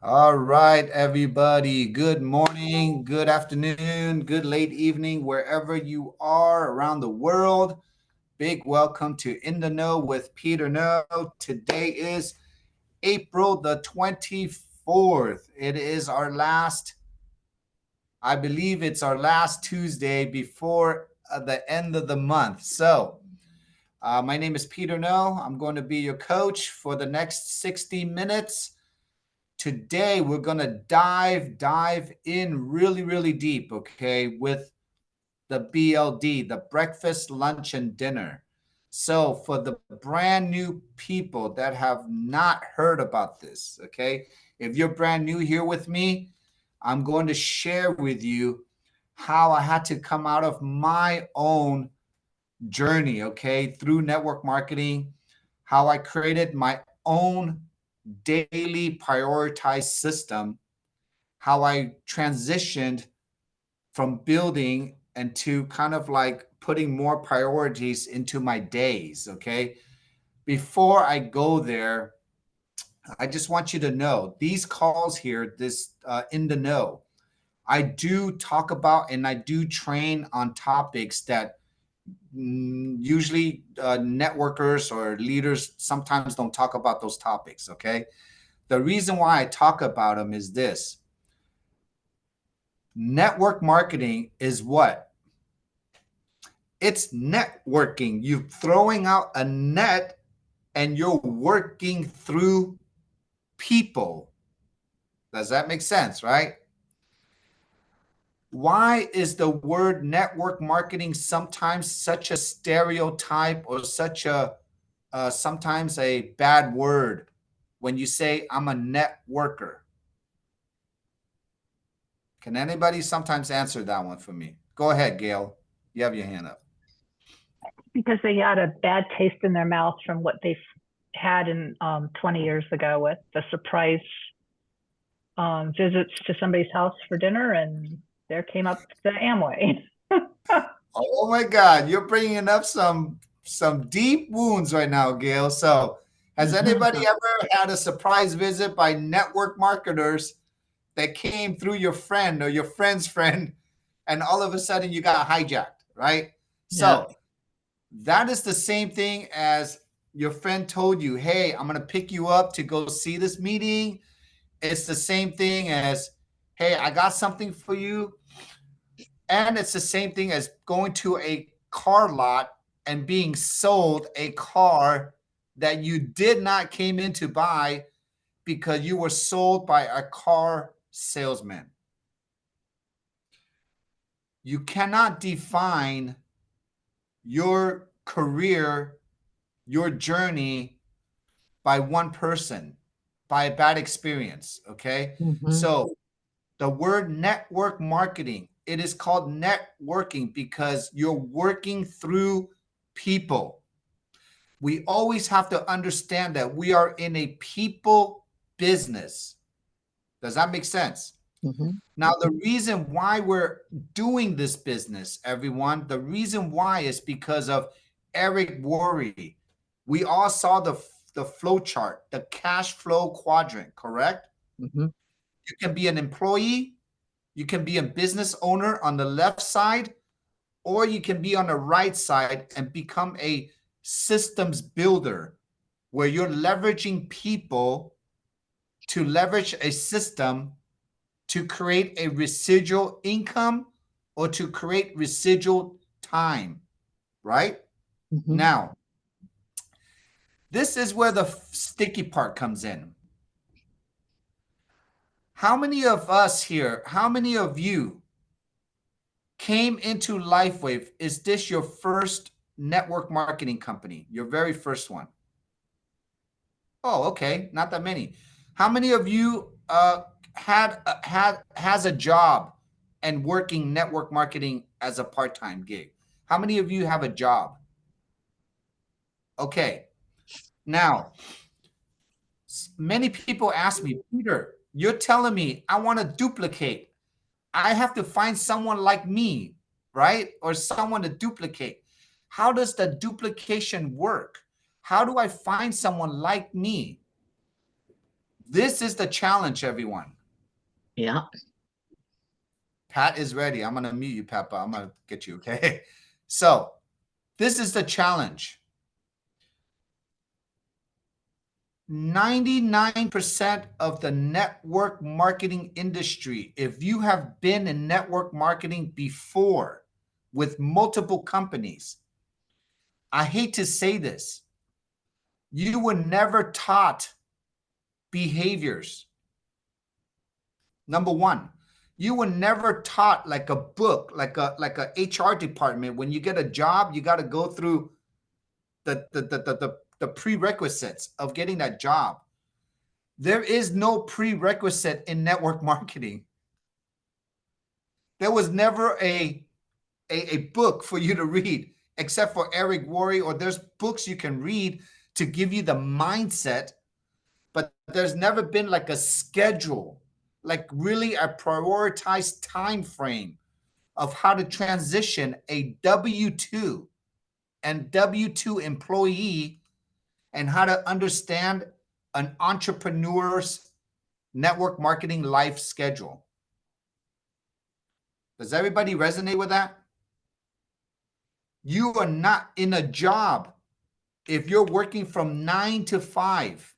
All right, everybody. Good morning, good afternoon, good late evening, wherever you are around the world. Big welcome to In the Know with Peter No. Today is April the 24th. It is our last, I believe it's our last Tuesday before the end of the month. My name is Peter No. I'm going to be your coach for the next 60 minutes. Today we're gonna dive in really deep, okay, with the BLD, the breakfast, lunch, and dinner. So for the brand new people that have not heard about this, okay, if you're brand new here with me, I'm going to share with you how I had to come out of my own journey, okay, through network marketing, how I created my own daily prioritized system, how I transitioned from building and to kind of like putting more priorities into my days. Okay. Before I go there, I just want you to know these calls here, this in the know, I do talk about and I do train on topics that usually networkers or leaders sometimes don't talk about those topics. Okay. The reason why I talk about them is this: network marketing is what? It's networking. You're throwing out a net and you're working through people. Does that make sense, right? Why is the word network marketing sometimes such a stereotype or such a sometimes a bad word when you say I'm a networker? Can anybody sometimes answer that one for me? Go ahead, Gail. You have your hand up. Because they had a bad taste in their mouth from what they had in 20 years ago with the surprise visits to somebody's house for dinner, and there came up the Amway. Oh my God, you're bringing up some deep wounds right now, Gail. So, has anybody ever had a surprise visit by network marketers that came through your friend or your friend's friend, and all of a sudden you got hijacked, right? Yeah. So, that is the same thing as your friend told you, "Hey, I'm going to pick you up to go see this meeting." It's the same thing as, "Hey, I got something for you." And it's the same thing as going to a car lot and being sold a car that you did not came in to buy because you were sold by a car salesman. You cannot define your career, your journey by one person, by a bad experience. Okay. Mm-hmm. So the word network marketing, it is called networking because you're working through people. We always have to understand that we are in a people business. Does that make sense? Mm-hmm. Now, the reason why we're doing this business, everyone, the reason why is because of Eric Worre. We all saw the flow chart, the cash flow quadrant, correct? Mm-hmm. You can be an employee, you can be a business owner on the left side, or you can be on the right side and become a systems builder where you're leveraging people to leverage a system to create a residual income or to create residual time, right? Mm-hmm. Now, this is where the sticky part comes in. How many of us here, how many of you came into LifeWave? Is this your first network marketing company? Your very first one? Oh, okay, not that many. How many of you has a job and working network marketing as a part-time gig? How many of you have a job? Okay. Now, many people ask me, Peter, you're telling me I want to duplicate. I have to find someone like me, right? Or someone to duplicate. How does the duplication work? How do I find someone like me? This is the challenge, everyone. Yeah. Pat is ready. I'm going to mute you, Pat, but I'm going to get you, okay? So this is the challenge. 99% of the network marketing industry, if you have been in network marketing before with multiple companies, I hate to say this, you were never taught behaviors. Number one, you were never taught like a book, like a HR department. When you get a job, you got to go through the prerequisites of getting that job. There is no prerequisite in network marketing. There was never a book for you to read, except for Eric Worre, or there's books you can read to give you the mindset, but there's never been like a schedule, like really a prioritized time frame of how to transition a W-2 and W-2 employee and how to understand an entrepreneur's network marketing life schedule. Does everybody resonate with that? You are not in a job if you're working from 9 to 5.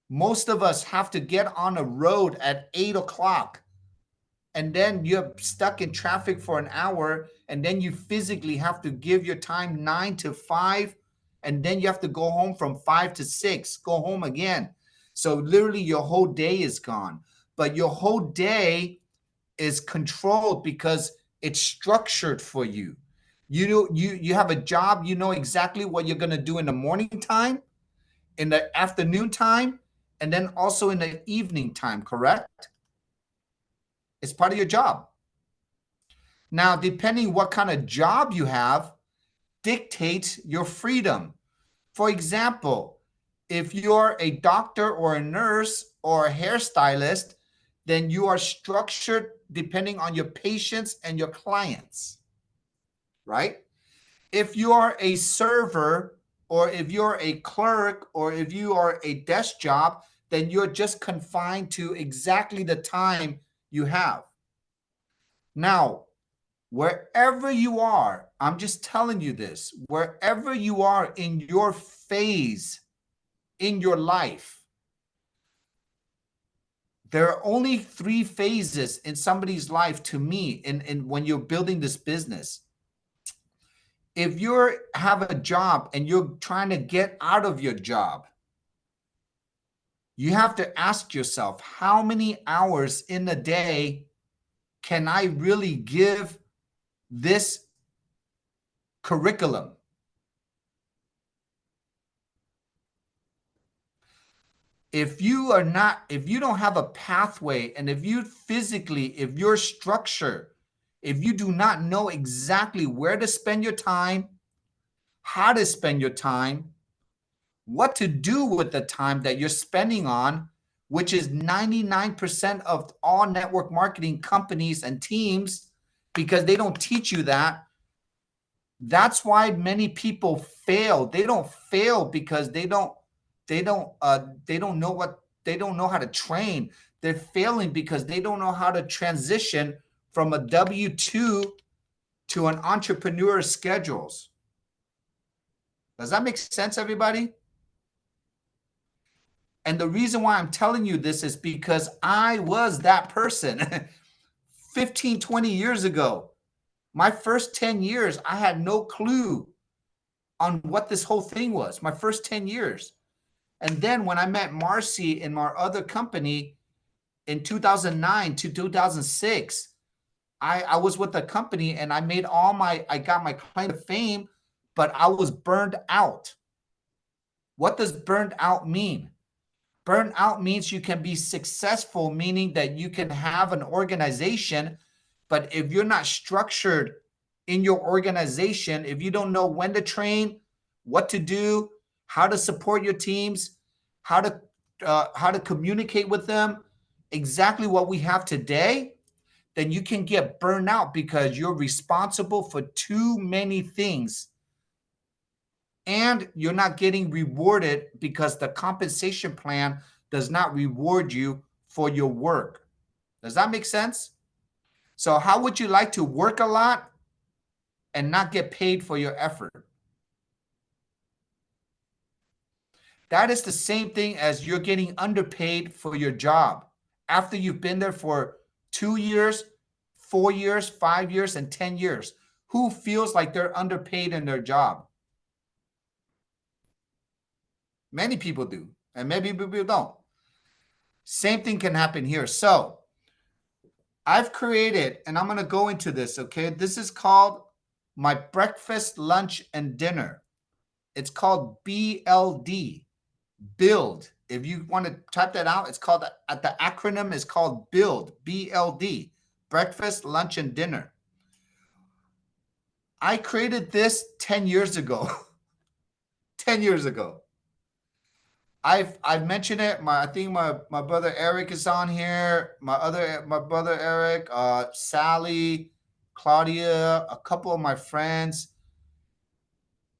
Most of us have to get on a road at 8 o'clock, and then you're stuck in traffic for an hour, and then you physically have to give your time 9 to 5, and then you have to go home from 5 to 6, go home again. So literally your whole day is gone, but your whole day is controlled because it's structured for you. You have a job, you know exactly what you're going to do in the morning time, in the afternoon time, and then also in the evening time, correct? It's part of your job. Now, depending what kind of job you have, dictates your freedom. For example, if you're a doctor or a nurse or a hairstylist, then you are structured depending on your patients and your clients, right? If you are a server, or if you're a clerk, or if you are a desk job, then you're just confined to exactly the time you have. Now, wherever you are, I'm just telling you this, wherever you are in your phase in your life, there are only 3 phases in somebody's life to me in when you're building this business. If you have a job and you're trying to get out of your job, you have to ask yourself, how many hours in a day can I really give this curriculum? If you don't have a pathway, and if you're structured, if you do not know exactly where to spend your time, how to spend your time, what to do with the time that you're spending on, which is 99% of all network marketing companies and teams, because they don't teach you that. That's why many people fail. They don't fail because they don't know how to train. They're failing because they don't know how to transition from a W-2 to an entrepreneur schedules. Does that make sense, everybody? And the reason why I'm telling you this is because I was that person 15, 20 years ago. My first 10 years, I had no clue on what this whole thing was, my first 10 years. And then when I met Marcy in my other company in 2009 to 2006, I was with the company and I got my claim to fame, but I was burned out. What does burned out mean? Burnout means you can be successful, meaning that you can have an organization, but if you're not structured in your organization, if you don't know when to train, what to do, how to support your teams, how to communicate with them, exactly what we have today, then you can get burned out because you're responsible for too many things. And you're not getting rewarded because the compensation plan does not reward you for your work. Does that make sense? So how would you like to work a lot and not get paid for your effort? That is the same thing as you're getting underpaid for your job after you've been there for 2 years, 4 years, 5 years, and 10 years. Who feels like they're underpaid in their job? Many people do, and maybe people don't. Same thing can happen here. So I've created, and I'm going to go into this, okay? This is called my breakfast, lunch, and dinner. It's called BLD, build. If you want to type that out, it's called, the acronym is called build, BLD, breakfast, lunch, and dinner. I created this 10 years ago. 10 years ago. I've mentioned it. I think my brother Eric is on here. My brother Eric, Sally, Claudia, a couple of my friends.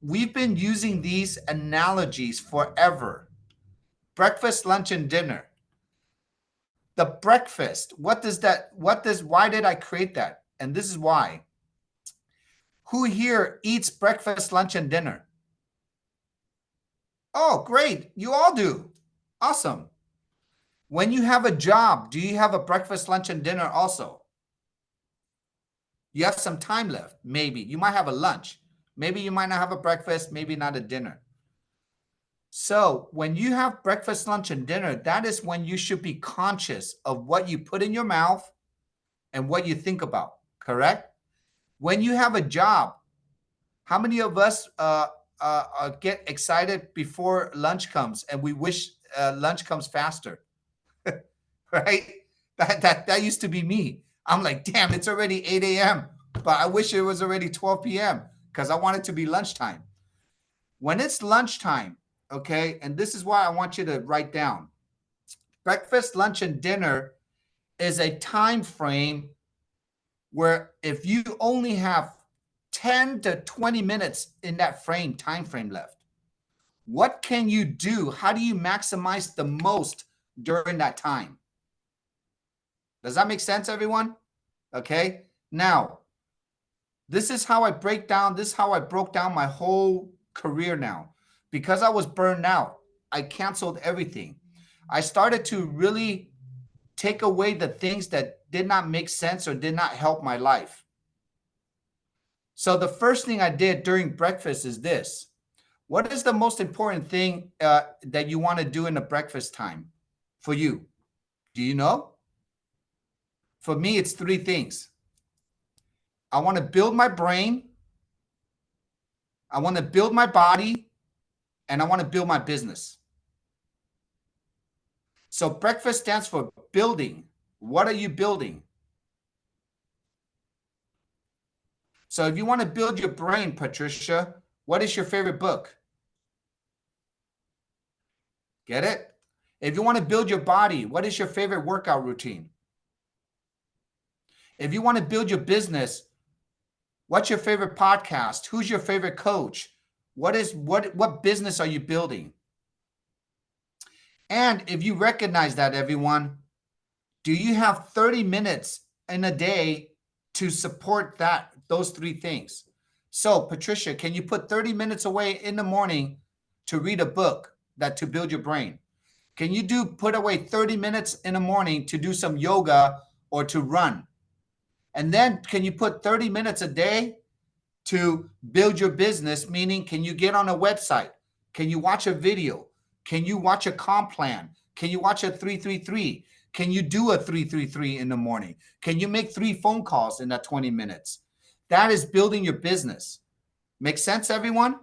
We've been using these analogies forever. Breakfast, lunch, and dinner. The breakfast, why did I create that? And this is why. Who here eats breakfast, lunch, and dinner? Oh, great. You all do. Awesome. When you have a job, do you have a breakfast, lunch, and dinner also? You have some time left, maybe. You might have a lunch. Maybe you might not have a breakfast, maybe not a dinner. So when you have breakfast, lunch, and dinner, that is when you should be conscious of what you put in your mouth and what you think about, correct? When you have a job, how many of us get excited before lunch comes and we wish lunch comes faster, right? That used to be me. I'm like, damn, it's already 8 a.m., but I wish it was already 12 p.m. because I want it to be lunchtime. When it's lunchtime, okay, and this is why I want you to write down. Breakfast, lunch, and dinner is a time frame where if you only have 10 to 20 minutes in that time frame left, what can you do? How do you maximize the most during that time? Does that make sense, everyone? Okay. Now, this is how I broke down my whole career now. Because I was burned out, I canceled everything. I started to really take away the things that did not make sense or did not help my life. So the first thing I did during breakfast is this. What is the most important thing that you want to do in the breakfast time for you? Do you know? For me, it's 3 things. I want to build my brain, I want to build my body, and I want to build my business. So breakfast stands for building. What are you building? So if you want to build your brain, Patricia, what is your favorite book? Get it? If you want to build your body, what is your favorite workout routine? If you want to build your business, what's your favorite podcast? Who's your favorite coach? What business are you building? And if you recognize that, everyone, do you have 30 minutes in a day to support those 3 things? So, Patricia, can you put 30 minutes away in the morning to read a book to build your brain? Can you put away 30 minutes in the morning to do some yoga or to run? And then can you put 30 minutes a day to build your business? Meaning, can you get on a website? Can you watch a video? Can you watch a comp plan? Can you watch a 333? Can you do a 333 in the morning? Can you make 3 phone calls in that 20 minutes? That is building your business. Make sense, everyone?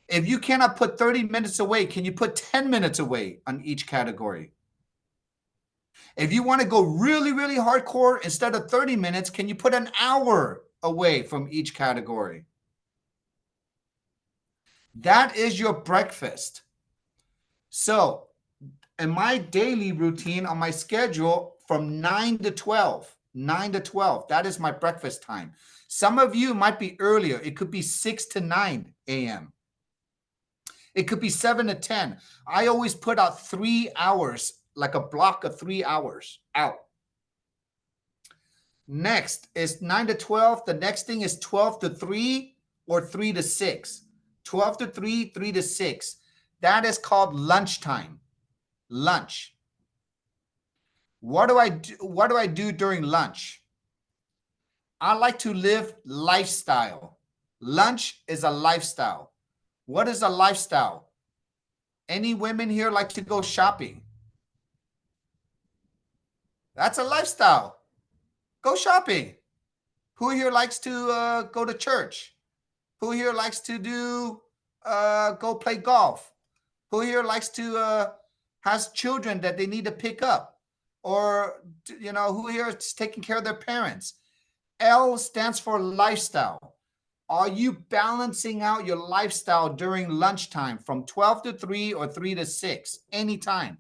If you cannot put 30 minutes away, can you put 10 minutes away on each category? If you want to go really, really hardcore, instead of 30 minutes, can you put an hour away from each category? That is your breakfast. So in my daily routine on my schedule from 9 to 12, that is my breakfast time. Some of you might be earlier. It could be 6 to 9 a.m. It could be 7 to 10. I always put out 3 hours, like a block of 3 hours out. Next is 9 to 12. The next thing is 12 to 3 or 3 to 6. 12 to 3, 3 to 6. That is called lunchtime. Lunch. What do I do? What do I do during lunch? I like to live lifestyle. Lunch is a lifestyle. What is a lifestyle? Any women here like to go shopping? That's a lifestyle. Go shopping. Who here likes to go to church? Who here likes to go play golf? Who here likes to has children that they need to pick up? Or, who here is taking care of their parents? L stands for lifestyle. Are you balancing out your lifestyle during lunchtime from 12 to 3 or 3 to 6? Anytime.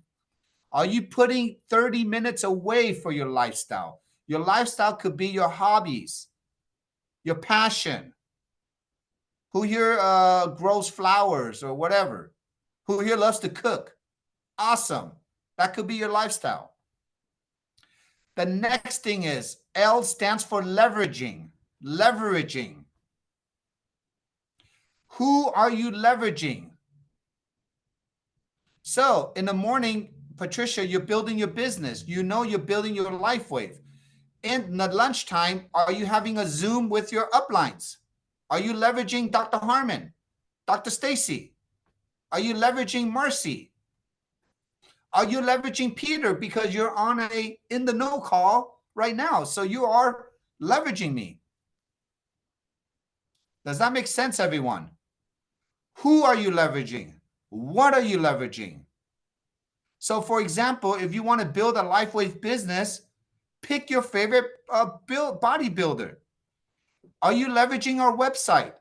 Are you putting 30 minutes away for your lifestyle? Your lifestyle could be your hobbies, your passion. Who here grows flowers or whatever? Who here loves to cook? Awesome. That could be your lifestyle. The next thing is L stands for leveraging. Leveraging. Who are you leveraging? So in the morning, Patricia, you're building your business. You know you're building your life wave. In the lunchtime, are you having a Zoom with your uplines? Are you leveraging Dr. Harmon, Dr. Stacy? Are you leveraging Marcy? Are you leveraging Peter because you're on a in the know call right now? So you are leveraging me. Does that make sense, everyone? Who are you leveraging? What are you leveraging? So for example, if you want to build a LifeWave business, pick your favorite bodybuilder. Are you leveraging our website?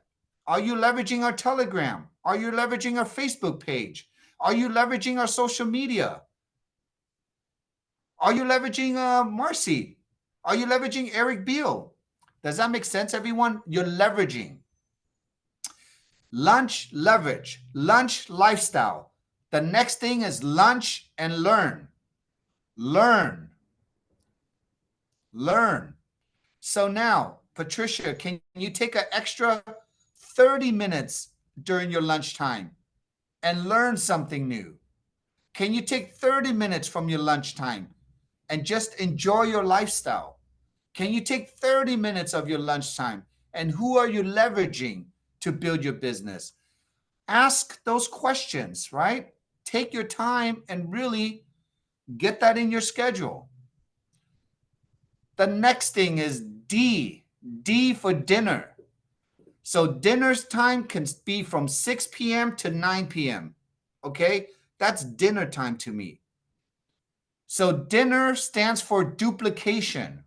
Are you leveraging our Telegram? Are you leveraging our Facebook page? Are you leveraging our social media? Are you leveraging Marcy? Are you leveraging Eric Beal? Does that make sense, everyone? You're leveraging. Lunch, leverage. Lunch, lifestyle. The next thing is lunch and learn. Learn. Learn. So now, Patricia, can you take an extra 30 minutes during your lunchtime and learn something new? Can you take 30 minutes from your lunchtime and just enjoy your lifestyle? Can you take 30 minutes of your lunchtime and who are you leveraging to build your business? Ask those questions, right? Take your time and really get that in your schedule. The next thing is D. D for dinner. So dinner's time can be from 6 p.m. to 9 p.m. Okay? That's dinner time to me. So dinner stands for duplication.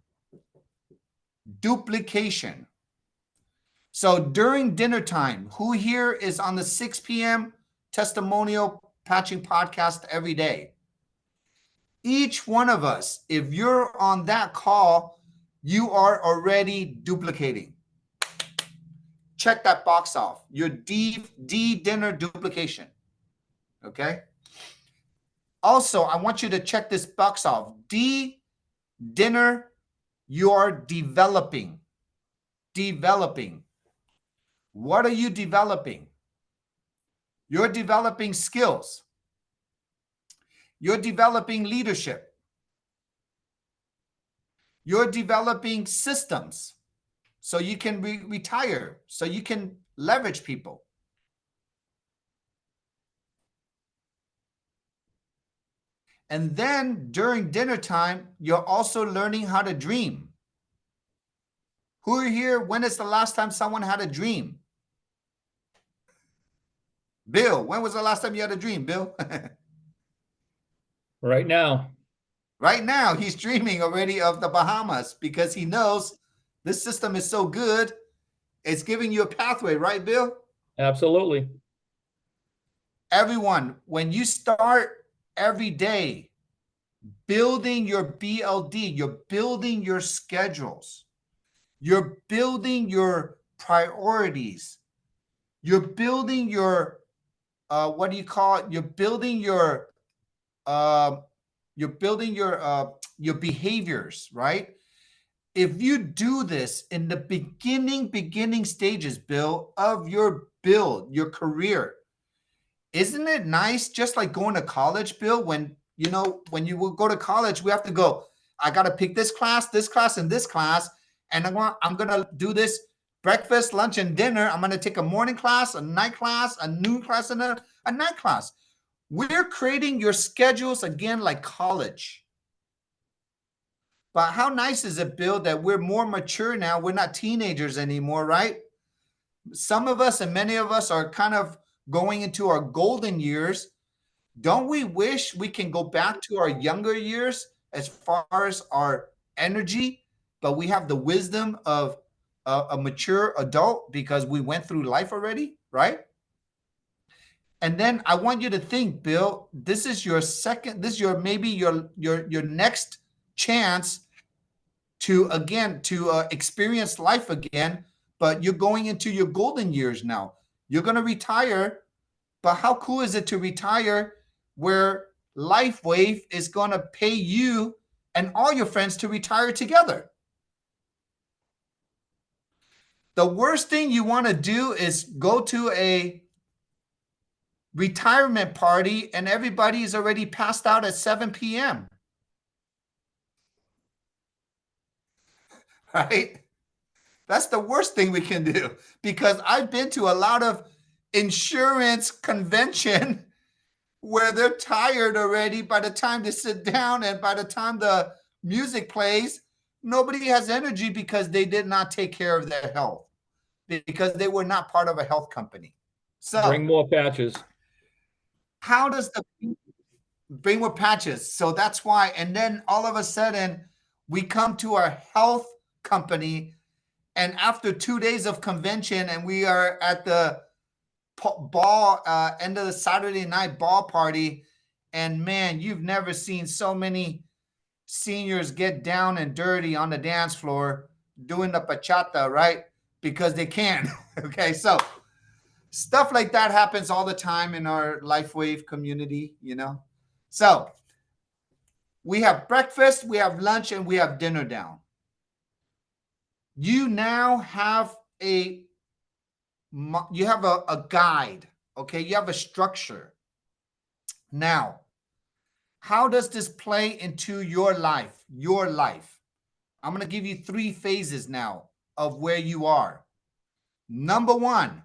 Duplication. So during dinner time, who here is on the 6 p.m. testimonial patching podcast every day? Each one of us, if you're on that call, you are already duplicating. Check that box off. Your D dinner duplication. Okay? Also, I want you to check this box off. D dinner, you are developing. Developing. What are you developing? You're developing skills. You're developing leadership. You're developing systems so you can retire, so you can leverage people. And then during dinner time, you're also learning how to dream. Who are here? When is the last time someone had a dream? Bill, when was the last time you had a dream, Bill? Right now. Right now, he's dreaming already of the Bahamas because he knows this system is so good. It's giving you a pathway, right, Bill? Absolutely. Everyone, when you start every day building your BLD, you're building your schedules, you're building your priorities, you're building your what do you call it? Uh, you're building your behaviors, right? If you do this in the beginning stages, Bill, of your build, your career, isn't it nice? Just like going to college, Bill, when you will go to college, we have to go, I got to pick this class, and this class. And I'm going to do this breakfast, lunch, and dinner. I'm going to take a morning class, a night class, a noon class, and a night class. We're creating your schedules again like college. But how nice is it, Bill, that we're more mature now? We're not teenagers anymore, right? Some of us and many of us are kind of going into our golden years. Don't we wish we can go back to our younger years as far as our energy, but we have the wisdom of a mature adult because we went through life already, right? And then I want you to think, Bill, this is your maybe your next chance to experience life again, but you're going into your golden years now. You're going to retire, but how cool is it to retire where LifeWave is going to pay you and all your friends to retire together? The worst thing you want to do is go to a retirement party and everybody is already passed out at 7 p.m. Right? That's the worst thing we can do, because I've been to a lot of insurance convention where they're tired already by the time they sit down, and by the time the music plays, nobody has energy because they did not take care of their health, because they were not part of a health company. So Bring more patches. how does the bring more patches? So that's why. And then all of a sudden we come to our health company, and after 2 days of convention, and we are at the ball, end of the Saturday night ball party, and man, you've never seen so many seniors get down and dirty on the dance floor doing the bachata, right? Because they can. Okay, so stuff like that happens all the time in our LifeWave community, So we have breakfast, we have lunch, and we have dinner down. You now have a guide, okay? You have a structure. Now, how does this play into your life? Your life. I'm going to give you 3 phases now of where you are. Number 1,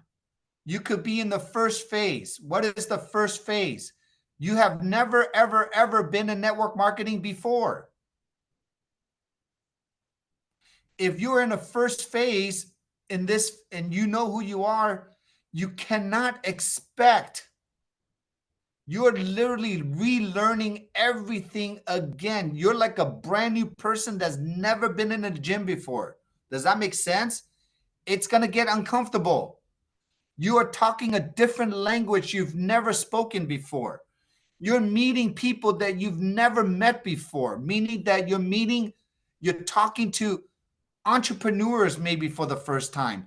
you could be in the first phase. What is the first phase? You have never, ever, ever been in network marketing before. If you're in a first phase in this and you know who you are, you cannot expect. You're literally relearning everything again. You're like a brand new person that's never been in a gym before. Does that make sense? It's going to get uncomfortable. You are talking a different language you've never spoken before. You're meeting people that you've never met before, meaning that you're talking to entrepreneurs maybe for the first time,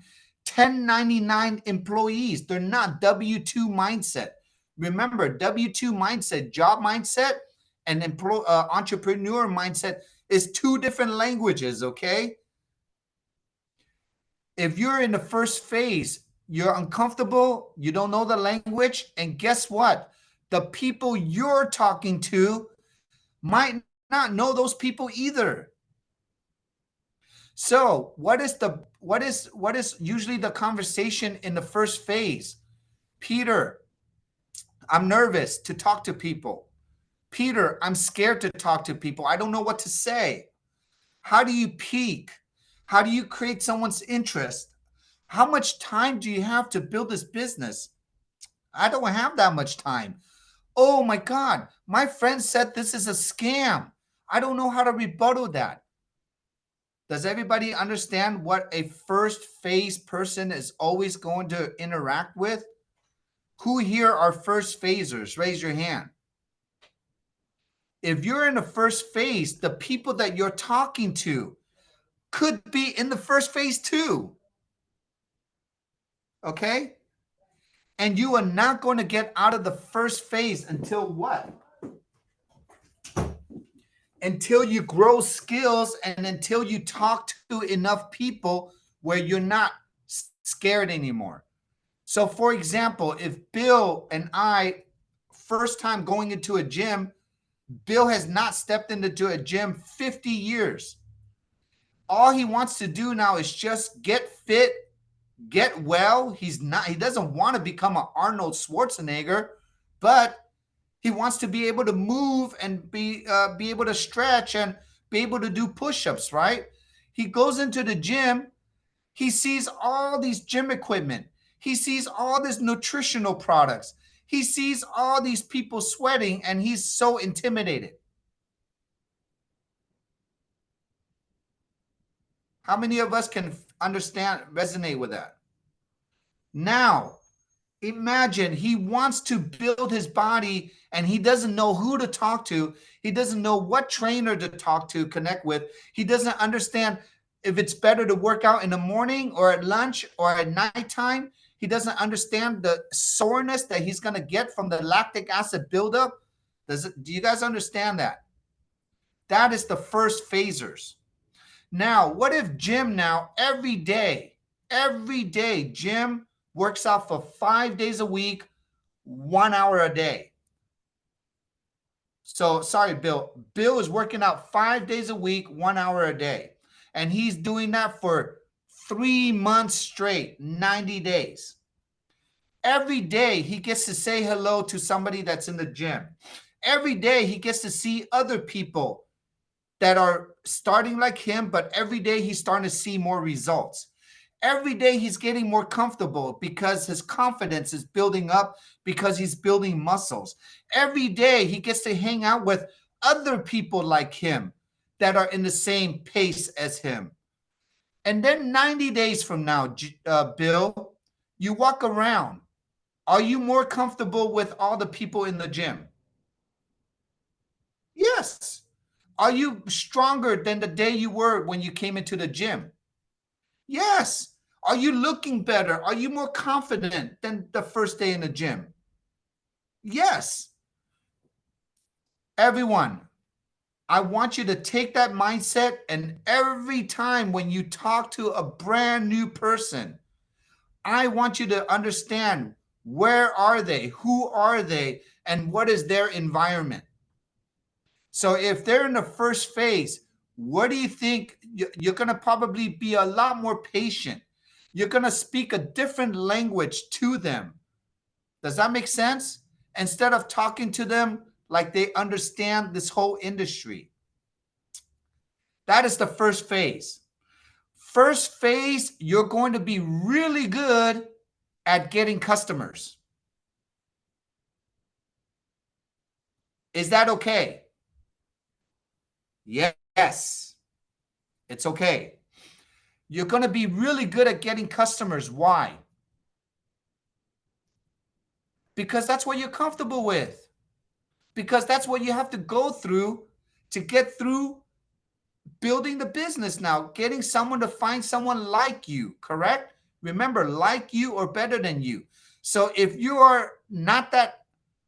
1099 employees. They're not W-2 mindset. Remember, W-2 mindset, job mindset, and entrepreneur mindset is 2 different languages, okay? If you're in the first phase, you're uncomfortable, you don't know the language, and guess what? The people you're talking to might not know those people either. So what is usually the conversation in the first phase? Peter, I'm nervous to talk to people. Peter, I'm scared to talk to people. I don't know what to say. How do you peak? How do you create someone's interest? How much time do you have to build this business? I don't have that much time. Oh my God, my friend said this is a scam. I don't know how to rebuttal that. Does everybody understand what a first phase person is always going to interact with? Who here are first phasers? Raise your hand. If you're in the first phase, the people that you're talking to could be in the first phase too. Okay? And you are not going to get out of the first phase until what? Until you grow skills and until you talk to enough people where you're not scared anymore. So for example, if Bill and I, first time going into a gym, Bill has not stepped into a gym 50 years. All he wants to do now is just get fit, get well. He doesn't want to become an Arnold Schwarzenegger, but he wants to be able to move and be able to stretch and be able to do push-ups, right? He goes into the gym. He sees all these gym equipment. He sees all these nutritional products. He sees all these people sweating, and he's so intimidated. How many of us can understand, resonate with that? Now, imagine he wants to build his body and he doesn't know who to talk to. He doesn't know what trainer to talk to, connect with. He doesn't understand if it's better to work out in the morning or at lunch or at nighttime. He doesn't understand the soreness that he's going to get from the lactic acid buildup. Do you guys understand that? That is the first phasers. Now, what if Jim now every day, Jim works out for 5 days a week, 1 hour a day. So sorry, Bill. Bill is working out 5 days a week, 1 hour a day. And he's doing that for 3 months straight, 90 days. Every day he gets to say hello to somebody that's in the gym. Every day he gets to see other people that are starting like him, but every day he's starting to see more results. Every day he's getting more comfortable because his confidence is building up because he's building muscles. Every day he gets to hang out with other people like him that are in the same pace as him. And then 90 days from now, Bill, you walk around. Are you more comfortable with all the people in the gym? Yes. Are you stronger than the day you were when you came into the gym? Yes. Are you looking better? Are you more confident than the first day in the gym? Yes. Everyone, I want you to take that mindset, and every time when you talk to a brand new person, I want you to understand, where are they? Who are they? And what is their environment? So if they're in the first phase, what do you think? You're going to probably be a lot more patient. You're going to speak a different language to them. Does that make sense? Instead of talking to them like they understand this whole industry. That is the first phase. First phase, you're going to be really good at getting customers. Is that okay? Yes, it's okay. You're going to be really good at getting customers. Why? Because that's what you're comfortable with. Because that's what you have to go through to get through building the business now, getting someone to find someone like you, correct? Remember, like you or better than you. So if you are not that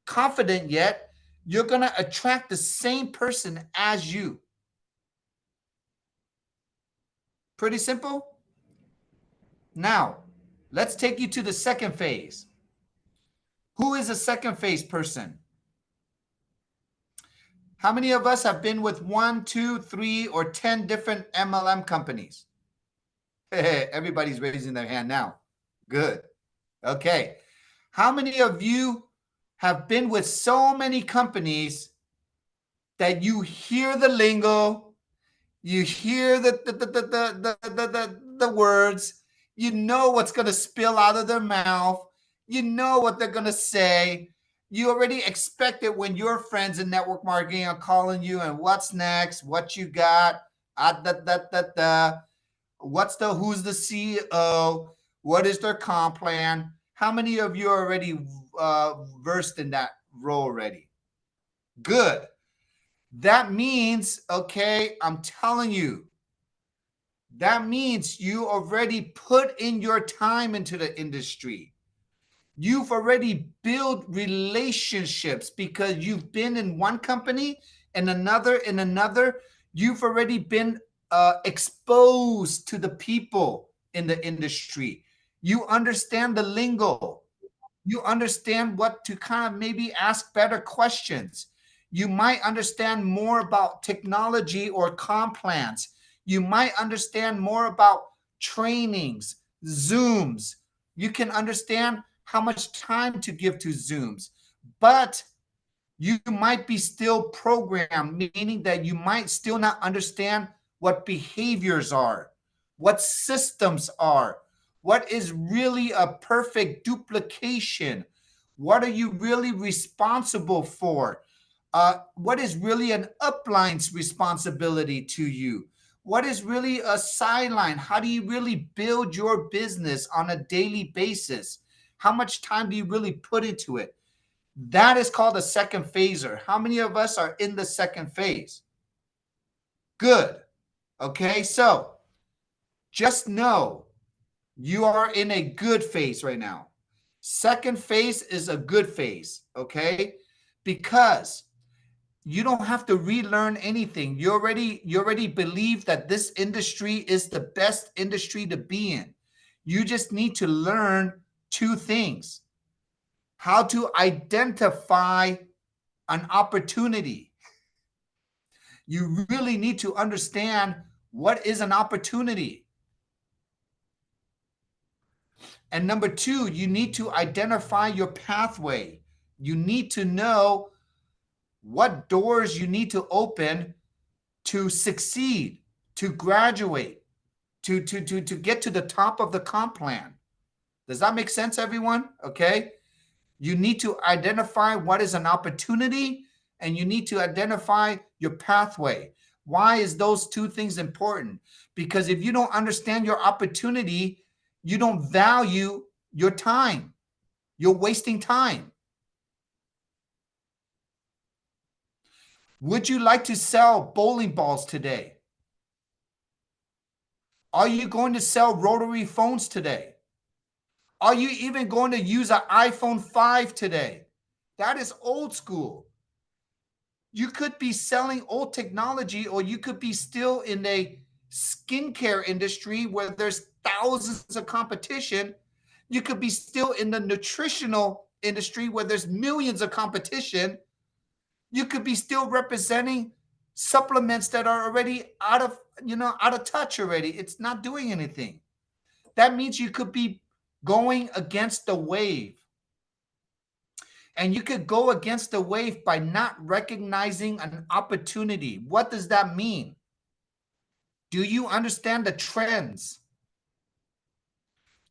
confident yet, you're going to attract the same person as you. Pretty simple. Now, let's take you to the second phase. Who is a second phase person? How many of us have been with 1, 2, 3, or 10 different MLM companies? Everybody's raising their hand now. Good. Okay. How many of you have been with so many companies that you hear the lingo, you hear the words, you know what's going to spill out of their mouth, you know what they're going to say. You already expect it when your friends in network marketing are calling you and what's next, what you got, who's the CEO, what is their comp plan. How many of you are already versed in that role already? Good. That means, okay, I'm telling you, that means you already put in your time into the industry. You've already built relationships because you've been in one company and another and another. You've already been exposed to the people in the industry. You understand the lingo. You understand what to kind of maybe ask better questions. You might understand more about technology or comp plans. You might understand more about trainings, Zooms. You can understand how much time to give to Zooms. But you might be still programmed, meaning that you might still not understand what behaviors are, what systems are, what is really a perfect duplication, what are you really responsible for, what is really an upline's responsibility to you, what is really a sideline, how do you really build your business on a daily basis, how much time do you really put into it. That is called a second phaser. How many of us are in the second phase? Good. Okay, so just know you are in a good phase right now. Second phase is a good phase, okay? Because you don't have to relearn anything. You already believe that this industry is the best industry to be in. You just need to learn two things: how to identify an opportunity. You really need to understand what is an opportunity. And number two, you need to identify your pathway. You need to know what doors you need to open to succeed, to graduate, to get to the top of the comp plan. Does that make sense, everyone? Okay. You need to identify what is an opportunity, and you need to identify your pathway. Why is those two things important? Because if you don't understand your opportunity, you don't value your time. You're wasting time. Would you like to sell bowling balls today? Are you going to sell rotary phones today? Are you even going to use an iPhone 5 today? That is old school. You could be selling old technology, or you could be still in a skincare industry where there's thousands of competition. You could be still in the nutritional industry where there's millions of competition. You could be still representing supplements that are already out of touch already. It's not doing anything. That means you could be going against the wave. And you could go against the wave by not recognizing an opportunity. What does that mean? Do you understand the trends?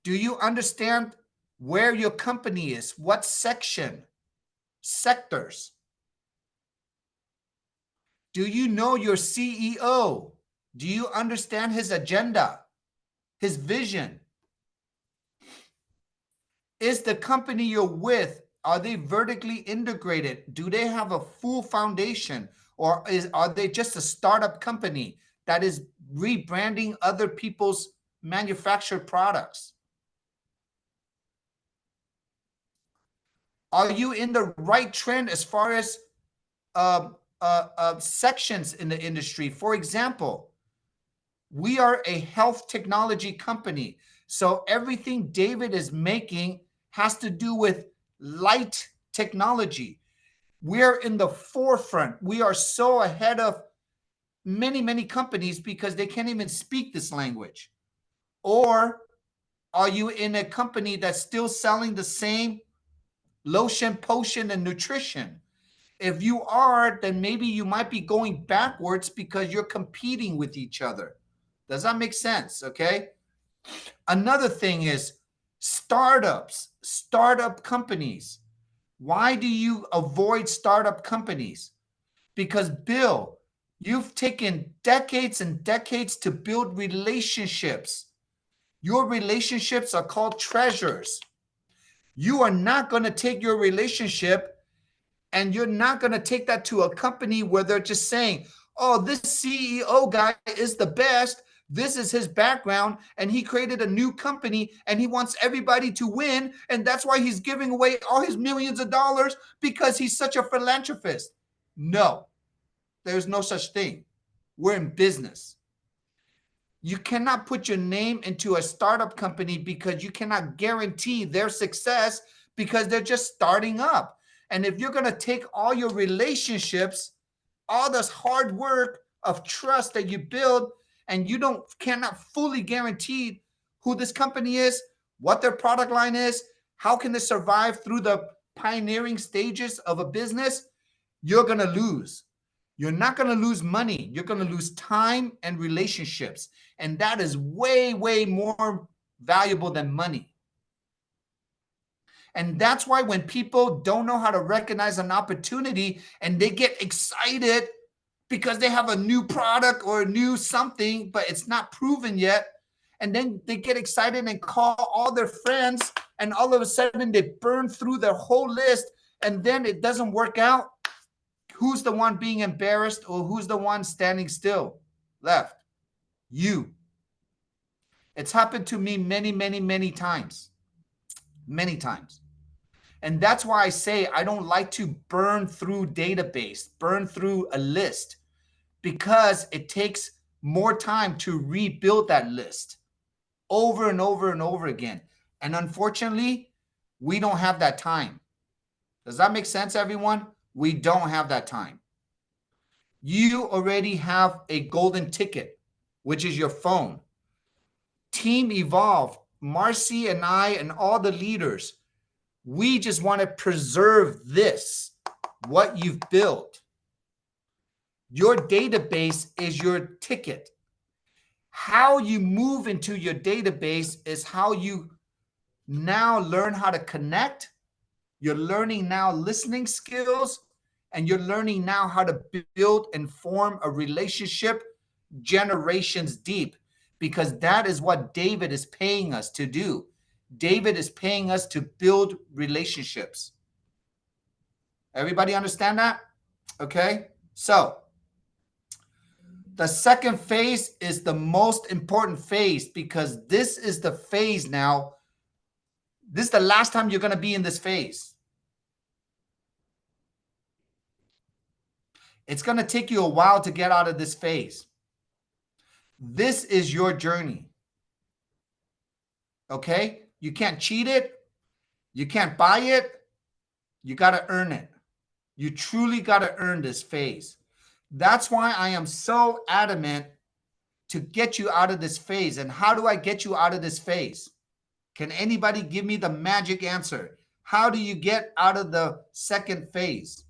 Do you understand where your company is? What section? Sectors? Do you know your CEO? Do you understand his agenda, his vision? Is the company you're with, are they vertically integrated? Do they have a full foundation? Or are they just a startup company that is rebranding other people's manufactured products? Are you in the right trend as far as sections in the industry? For example, we are a health technology company. So everything David is making has to do with light technology. We're in the forefront. We are so ahead of many, many companies because they can't even speak this language. Or are you in a company that's still selling the same lotion, potion, and nutrition? If you are, then maybe you might be going backwards because you're competing with each other. Does that make sense? Okay. Another thing is startups, startup companies. Why do you avoid startup companies? Because, Bill, you've taken decades and decades to build relationships. Your relationships are called treasures. You are not going to take your relationship and you're not going to take that to a company where they're just saying, oh, this CEO guy is the best. This is his background, and he created a new company, and he wants everybody to win, and that's why he's giving away all his millions of dollars, because he's such a philanthropist. No, there's no such thing. We're in business. You cannot put your name into a startup company because you cannot guarantee their success, because they're just starting up. And if you're going to take all your relationships, all this hard work of trust that you build, and you cannot fully guarantee who this company is, what their product line is, how can they survive through the pioneering stages of a business, you're going to lose. You're not going to lose money. You're going to lose time and relationships. And that is way, way more valuable than money. And that's why when people don't know how to recognize an opportunity and they get excited because they have a new product or a new something, but it's not proven yet, and then they get excited and call all their friends, and all of a sudden they burn through their whole list, and then it doesn't work out, who's the one being embarrassed, or who's the one standing still left? You. It's happened to me many, many, many times. Many times. And that's why I say I don't like to burn through database, burn through a list, because it takes more time to rebuild that list over and over and over again. And unfortunately, we don't have that time. Does that make sense, everyone? We don't have that time. You already have a golden ticket, which is your phone. Team Evolve, Marcy and I and all the leaders, we just want to preserve this, what you've built. Your database is your ticket. How you move into your database is how you now learn how to connect. You're learning now listening skills, and you're learning now how to build and form a relationship generations deep, because that is what David is paying us to do. David is paying us to build relationships. Everybody understand that? Okay. So the second phase is the most important phase, because this is the phase now. This is the last time you're going to be in this phase. It's going to take you a while to get out of this phase. This is your journey. Okay? You can't cheat it. You can't buy it. You got to earn it. You truly got to earn this phase. That's why I am so adamant to get you out of this phase. And how do I get you out of this phase? Can anybody give me the magic answer? How do you get out of the second phase?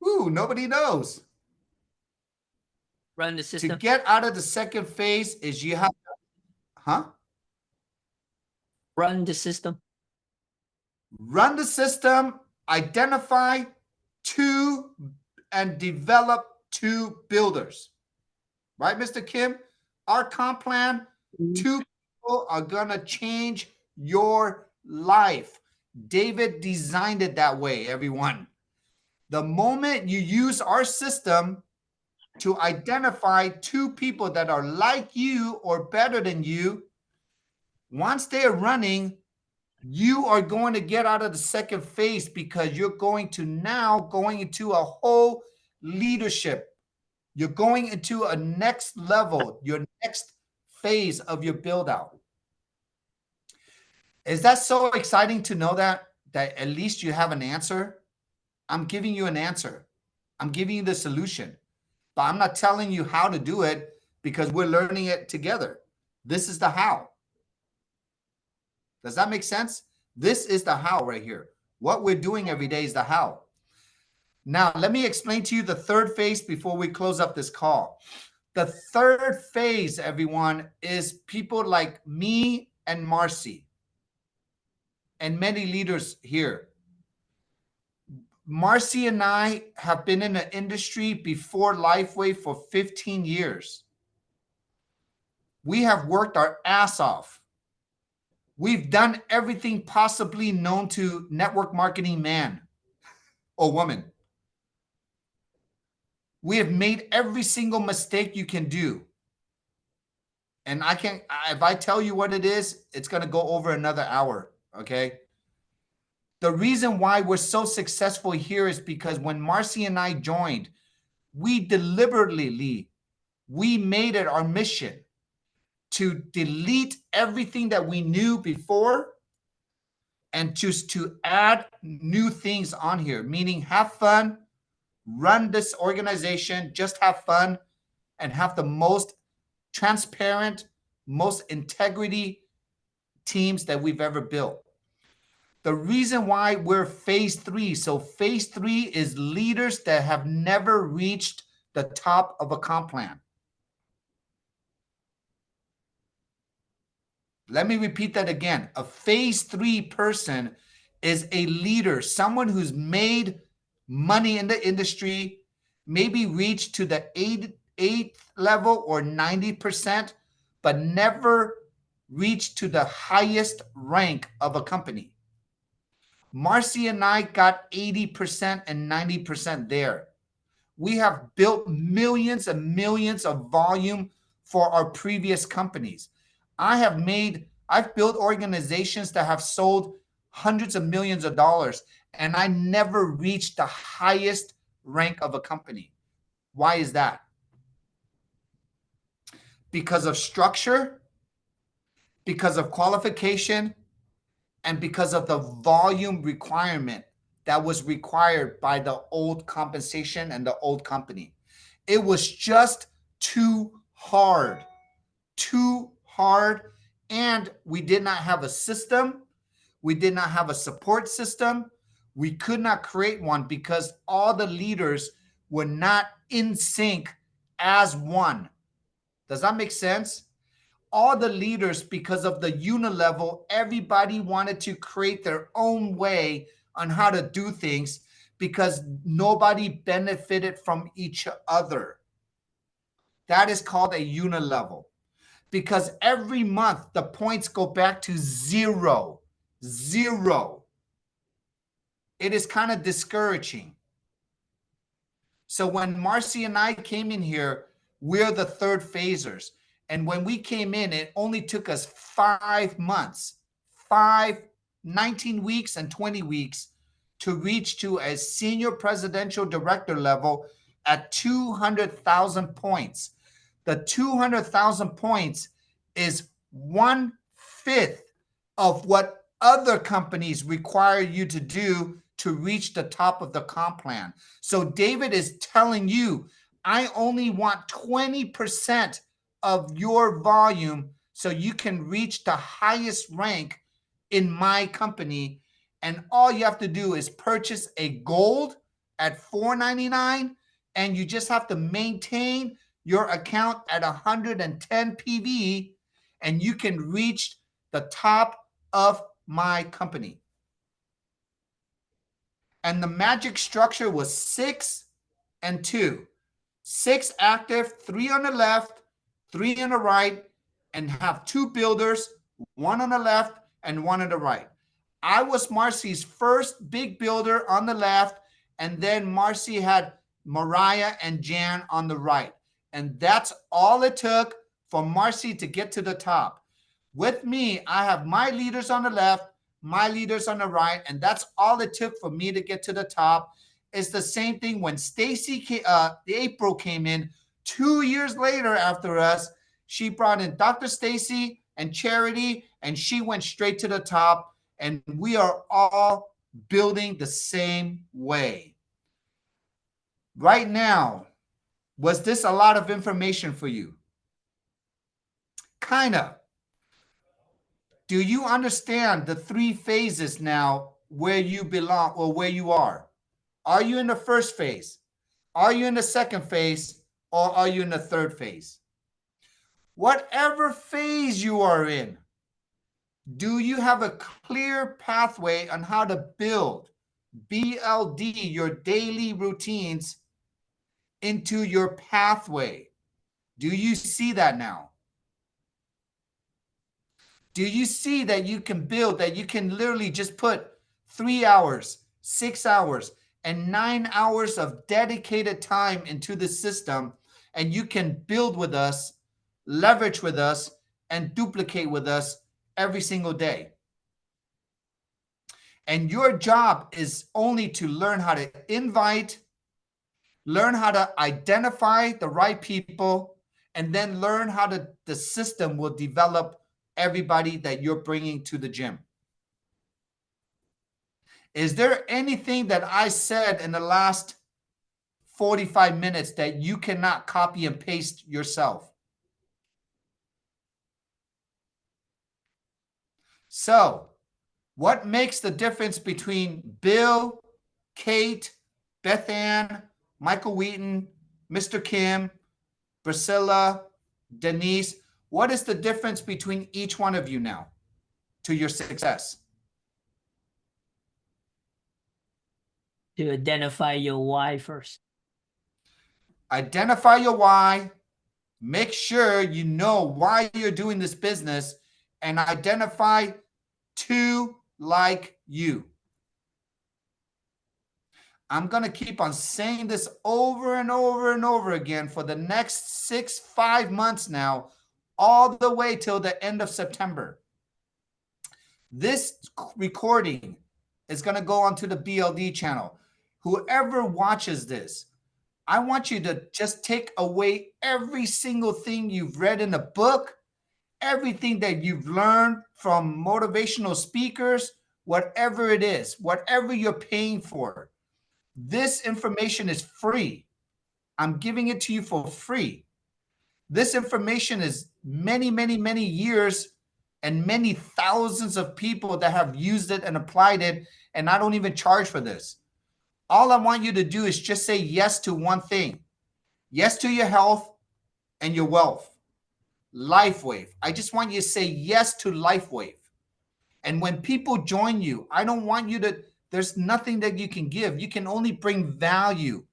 Ooh, nobody knows. Run the system. To get out of the second phase is you have to, Run the system. Run the system, identify two, and develop two builders. Right, Mr. Kim? Our comp plan, two people are going to change your life. David designed it that way, everyone. The moment you use our system to identify two people that are like you or better than you, once they're running, you are going to get out of the second phase, because you're going into a whole leadership. You're going into a next level, your next phase of your build out. Is that so exciting to know that at least you have an answer? I'm giving you an answer. I'm giving you the solution, but I'm not telling you how to do it, because we're learning it together. This is the how. Does that make sense? This is the how right here. What we're doing every day is the how. Now, let me explain to you the third phase before we close up this call. The third phase, everyone, is people like me and Marcy and many leaders here. Marcy and I have been in the industry before Lifeway for 15 years. We have worked our ass off. We've done everything possibly known to network marketing man or woman. We have made every single mistake you can do. And if I tell you what it is, it's going to go over another hour. Okay. The reason why we're so successful here is because when Marcy and I joined, we deliberately, we made it our mission to delete everything that we knew before and just to add new things on here, meaning have fun, run this organization, just have fun, and have the most transparent, most integrity teams that we've ever built. The reason why we're phase 3, so phase 3 is leaders that have never reached the top of a comp plan. Let me repeat that again. A phase 3 person is a leader, someone who's made money in the industry, maybe reached to the eighth level or 90%, but never reached to the highest rank of a company. Marcy and I got 80% and 90% there. We have built millions and millions of volume for our previous companies. I've built organizations that have sold hundreds of millions of dollars, and I never reached the highest rank of a company. Why is that? Because of structure, because of qualification, and because of the volume requirement that was required by the old compensation and the old company. It was just too hard, and we did not have a system. We did not have a support system. We could not create one because all the leaders were not in sync as one. Does that make sense? All the leaders, because of the unilevel, everybody wanted to create their own way on how to do things because nobody benefited from each other. That is called a unilevel. Because every month the points go back to zero. It is kind of discouraging. So when Marcy and I came in here, we're the third phasers. And when we came in, it only took us 5 months, 19 weeks and 20 weeks to reach to a senior presidential director level at 200,000 points. The 200,000 points is 1/5 of what other companies require you to do to reach the top of the comp plan. So David is telling you, I only want 20% of your volume so you can reach the highest rank in my company. And all you have to do is purchase a gold at $4.99, and you just have to maintain your account at 110 PV, and you can reach the top of my company. And the magic structure was 6 and 2. 6 active, 3 on the left, 3 on the right, and have 2 builders, 1 on the left and 1 on the right. I was Marcy's first big builder on the left, and then Marcy had Mariah and Jan on the right. And that's all it took for Marcy to get to the top. With me, I have my leaders on the left, my leaders on the right, and that's all it took for me to get to the top. It's the same thing when April came in 2 years later after us. She brought in Dr. Stacy and Charity, and she went straight to the top, and we are all building the same way. Right now, was this a lot of information for you? Kind of. Do you understand the 3 phases now where you belong or where you are? Are you in the first phase? Are you in the second phase? Or are you in the third phase? Whatever phase you are in, do you have a clear pathway on how to build BLD, your daily routines, into your pathway? Do you see that now? Do you see that you can build, that you can literally just put 3 hours, 6 hours, and 9 hours of dedicated time into the system, and you can build with us, leverage with us, and duplicate with us every single day. And your job is only to learn how to invite, learn how to identify the right people, and then learn how the system will develop everybody that you're bringing to the gym. Is there anything that I said in the last 45 minutes that you cannot copy and paste yourself? So, what makes the difference between Bill, Kate, Beth Ann, Michael Wheaton, Mr. Kim, Priscilla, Denise? What is the difference between each one of you now to your success? To identify your why first. Identify your why. Make sure you know why you're doing this business, and identify two like you. I'm going to keep on saying this over and over and over again for the next 5 months now, all the way till the end of September. This recording is going to go onto the BLD channel. Whoever watches this, I want you to just take away every single thing you've read in a book, everything that you've learned from motivational speakers, whatever it is, whatever you're paying for. This information is free. I'm giving it to you for free. This information is many, many, many years and many thousands of people that have used it and applied it, and I don't even charge for this. All I want you to do is just say yes to one thing. Yes to your health and your wealth. LifeWave. I just want you to say yes to LifeWave. And when people join you, I don't want you to, there's nothing that you can give. You can only bring value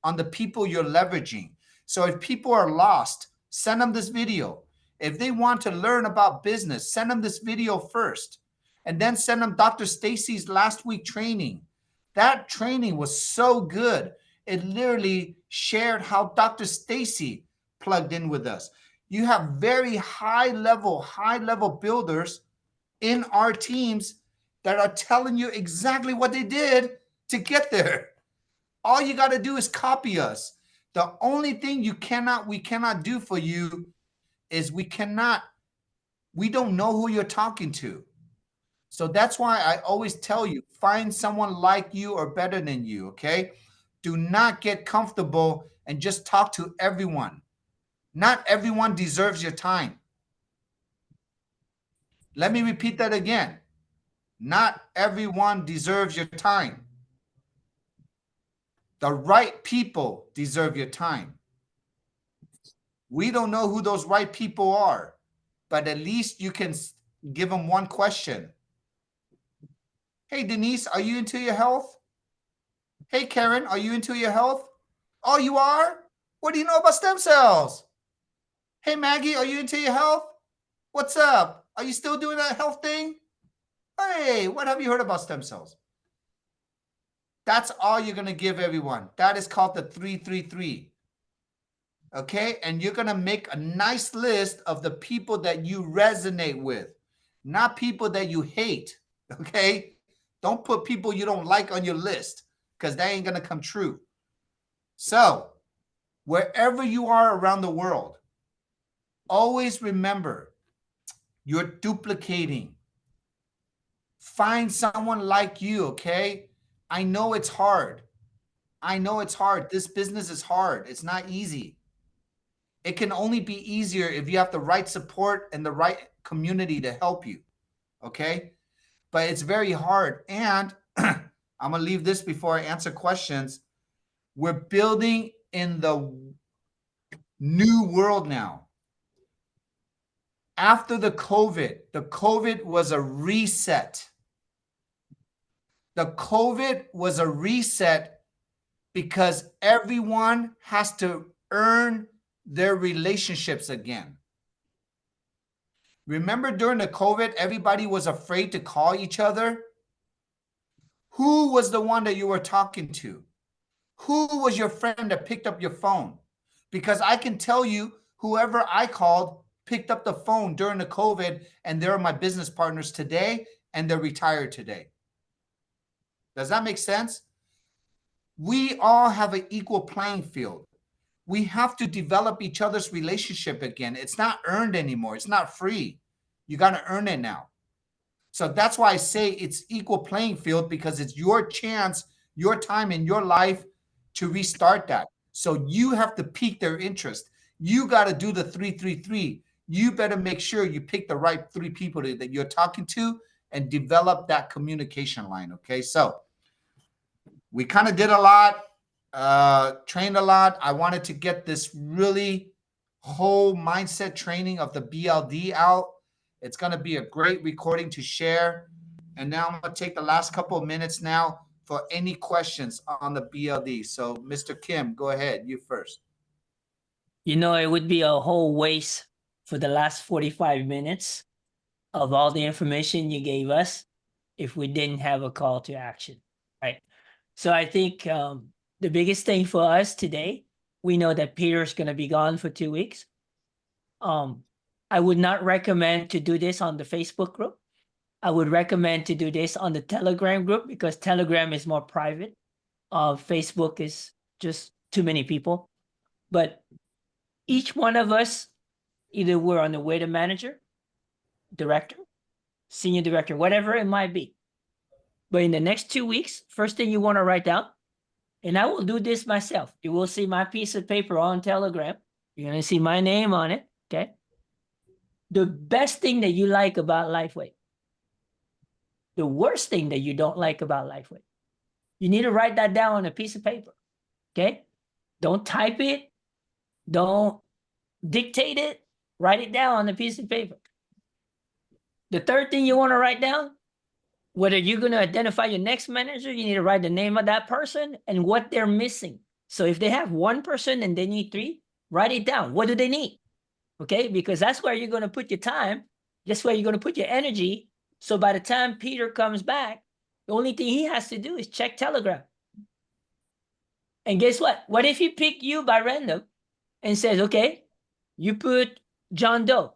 on the people you're leveraging. So if people are lost, send them this video. If they want to learn about business, send them this video first. And then send them Dr. Stacy's last week training. That training was so good. It literally shared how Dr. Stacy plugged in with us. You have very high level builders in our teams that are telling you exactly what they did to get there. All you got to do is copy us. The only thing we cannot do for you is we don't know who you're talking to. So that's why I always tell you, find someone like you or better than you, okay? Do not get comfortable and just talk to everyone. Not everyone deserves your time. Let me repeat that again. Not everyone deserves your time. The right people deserve your time. We don't know who those right people are, but at least you can give them one question. Hey, Denise, are you into your health? Hey, Karen, are you into your health? Oh, you are? What do you know about stem cells? Hey, Maggie, are you into your health? What's up? Are you still doing that health thing? Hey, what have you heard about stem cells? That's all you're going to give everyone. That is called the 333. Okay? And you're going to make a nice list of the people that you resonate with, not people that you hate. Okay? Don't put people you don't like on your list because that ain't going to come true. So, wherever you are around the world, always remember you're duplicating. Find someone like you, okay? I know it's hard. I know it's hard. This business is hard. It's not easy. It can only be easier if you have the right support and the right community to help you, okay? But it's very hard. And I'm going to leave this before I answer questions. We're building in the new world now. After the COVID was a reset. The COVID was a reset because everyone has to earn their relationships again. Remember during the COVID, everybody was afraid to call each other? Who was the one that you were talking to? Who was your friend that picked up your phone? Because I can tell you, whoever I called picked up the phone during the COVID, and they're my business partners today, and they're retired today. Does that make sense? We all have an equal playing field. We have to develop each other's relationship again. It's not earned anymore. It's not free. You got to earn it now. So that's why I say it's equal playing field, because it's your chance, your time in your life to restart that. So you have to pique their interest. You got to do the 3-3-3. You better make sure you pick the right 3 people that you're talking to and develop that communication line. Okay. So we kind of did a lot, trained a lot. I wanted to get this really whole mindset training of the BLD out. It's going to be a great recording to share. And now I'm going to take the last couple of minutes now for any questions on the BLD. So, Mr. Kim, go ahead. You first. You know, it would be a whole waste for the last 45 minutes of all the information you gave us if we didn't have a call to action, right? So I think the biggest thing for us today, we know that Peter's going to be gone for 2 weeks. I would not recommend to do this on the Facebook group. I would recommend to do this on the Telegram group, because Telegram is more private. Facebook is just too many people. But each one of us, either we're on the way to manager, director, senior director, whatever it might be. But in the next 2 weeks, first thing you want to write down, and I will do this myself. You will see my piece of paper on Telegram. You're going to see my name on it, okay? The best thing that you like about Lifeway. The worst thing that you don't like about Lifeway. You need to write that down on a piece of paper, okay? Don't type it. Don't dictate it. Write it down on a piece of paper. The third thing you want to write down, whether you're going to identify your next manager, you need to write the name of that person and what they're missing. So if they have 1 person and they need 3, write it down. What do they need? Okay, because that's where you're going to put your time. That's where you're going to put your energy. So by the time Peter comes back, the only thing he has to do is check Telegram. And guess what? What if he pick you by random and says, okay, you put John Doe,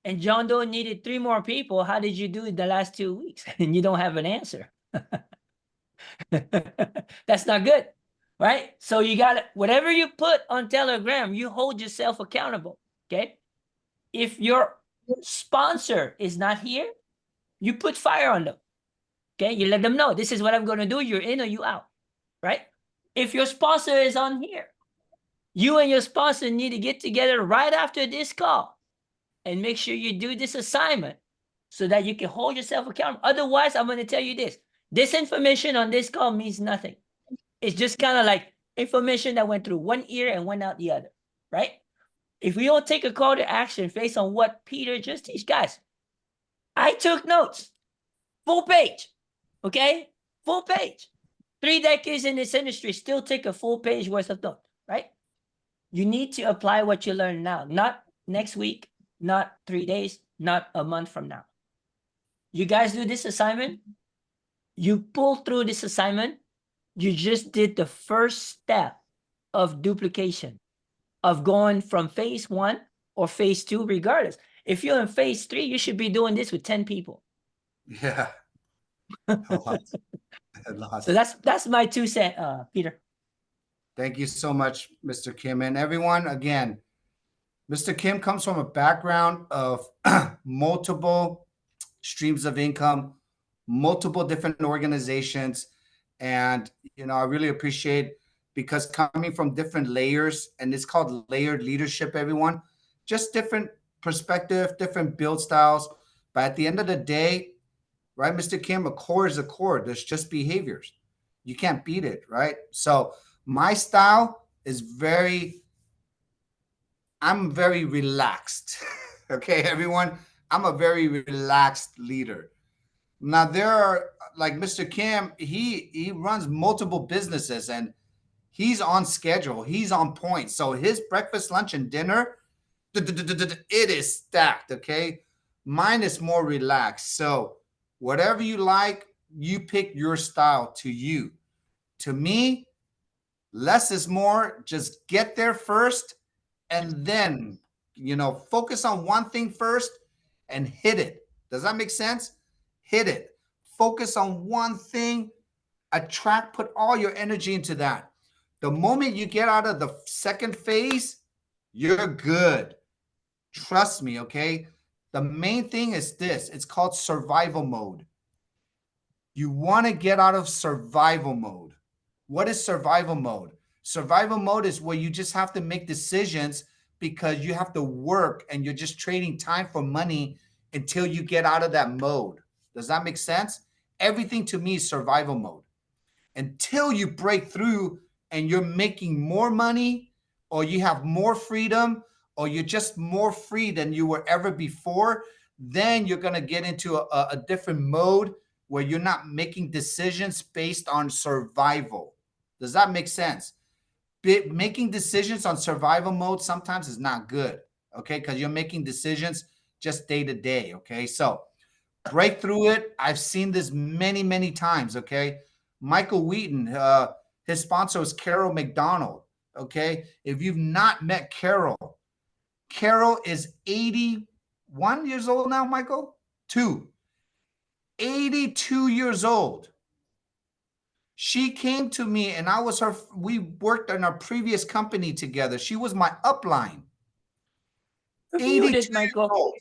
and John Doe needed 3 more people. How did you do it the last 2 weeks? And you don't have an answer. That's not good, right? So you got to, whatever you put on Telegram, you hold yourself accountable, okay? If your sponsor is not here, you put fire on them, okay? You let them know, this is what I'm going to do. You're in or you out, right? If your sponsor is on here, you and your sponsor need to get together right after this call and make sure you do this assignment so that you can hold yourself accountable. Otherwise, I'm going to tell you this. This information on this call means nothing. It's just kind of like information that went through one ear and went out the other, right? If we don't take a call to action based on what Peter just teach, guys, I took notes, full page, okay? Full page. 3 decades in this industry, still take a full page worth of notes, right? You need to apply what you learn now, not next week, not 3 days, not a month from now. You guys do this assignment, you pull through this assignment, you just did the first step of duplication, of going from phase 1 or phase 2, regardless. If you're in phase 3, you should be doing this with 10 people. Yeah. So that's my 2 cents, Peter. Thank you so much, Mr. Kim. And everyone, again, Mr. Kim comes from a background of multiple streams of income, multiple different organizations. And, I really appreciate, because coming from different layers, and it's called layered leadership, everyone, just different perspective, different build styles. But at the end of the day, right, Mr. Kim, a core is a core. There's just behaviors. You can't beat it, right? So my style is I'm very relaxed. Okay, everyone, I'm a very relaxed leader. Now there are, like Mr. Kim, he runs multiple businesses and he's on schedule. He's on point. So his breakfast, lunch, and dinner, it is stacked. Okay, mine is more relaxed. So whatever you like, you pick your style to you. To me, less is more. Just get there first, and then, focus on one thing first and hit it. Does that make sense? Hit it. Focus on one thing, put all your energy into that. The moment you get out of the second phase, you're good. Trust me, okay? The main thing is this. It's called survival mode. You want to get out of survival mode. What is survival mode? Survival mode is where you just have to make decisions because you have to work and you're just trading time for money until you get out of that mode. Does that make sense? Everything to me is survival mode. Until you break through and you're making more money, or you have more freedom, or you're just more free than you were ever before, then you're going to get into a different mode where you're not making decisions based on survival. Does that make sense? Making decisions on survival mode sometimes is not good, okay? Because you're making decisions just day to day, okay? So break through it. I've seen this many, many times, okay? Michael Wheaton, his sponsor was Carol McDonald, okay? If you've not met Carol, Carol is 81 years old now, Michael? 82 years old. She came to me and we worked in our previous company together. She was my upline. You're muted, Michael.